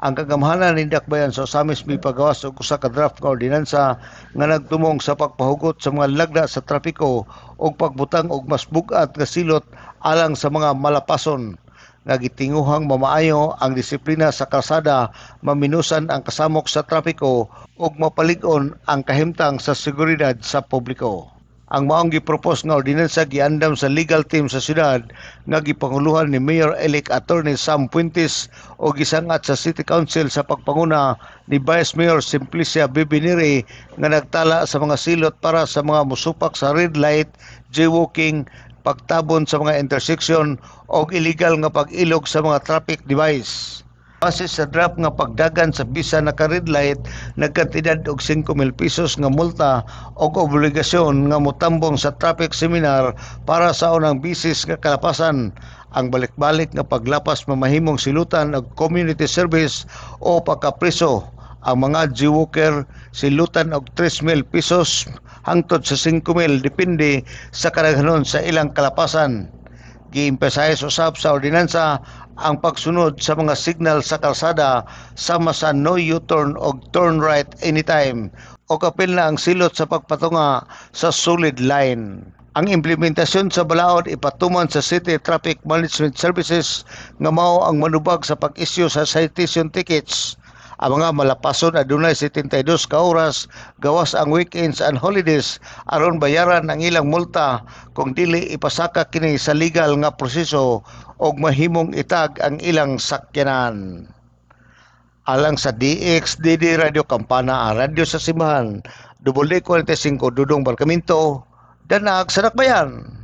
Ang kagamhanan ni Dakbayan sa Osamis mipagawas og usa ka draft nga ordinansa nga nagtumong sa pagpahugot sa mga lagda sa trapiko ug pagbutang og mas bug-at nga silot alang sa mga malapason nga gitinguhang mamaayo ang disiplina sa kalsada, maminusan ang kasamok sa trapiko ug mapalig-on ang kahimtang sa seguridad sa publiko. Ang maong gipropos nga ordinansa giandam sa legal team sa syudad nga gipanguluhan ni Mayor-elect Attorney Sam Puentes o gisangat sa City Council sa pagpanguna ni Vice Mayor Simplicia Bibiniri nga nagtala sa mga silot para sa mga musupak sa red light, jaywalking, pagtabon sa mga intersection o illegal nga pag-ilog sa mga traffic device. Base sa draft nga pagdagan sa bisa naka-red light, nagkantidad og 5,000 pesos nga multa o obligasyon nga motambong sa traffic seminar para sa unang bisis nga kalapasan. Ang balik-balik nga paglapas mamahimong silutan og community service o pagkapreso. Ang mga jaywalker silutan og 3,000 pesos hangtod sa 5,000 depende sa kadaghanon sa ilang kalapasan. Giimpesahe usab sa ordinansa ang pagsunod sa mga signal sa kalsada sama sa no U-turn o turn right anytime o kapil na ang silot sa pagpatunga sa solid line. Ang implementasyon sa balaod ipatuman sa City Traffic Management Services nga mao ang manubag sa pag-issue sa citation tickets. Ang mga malapason adunay 72 ka oras gawas ang weekends and holidays aron bayaran ang ilang multa kung dili ipasaka kini sa legal nga proseso og mahimong itag ang ilang sakyanan. Alang sa DXDD Radio Campana, ang radyo sa Simbahan, WD45 Dudong Barkamento, Danag sa Dakbayan.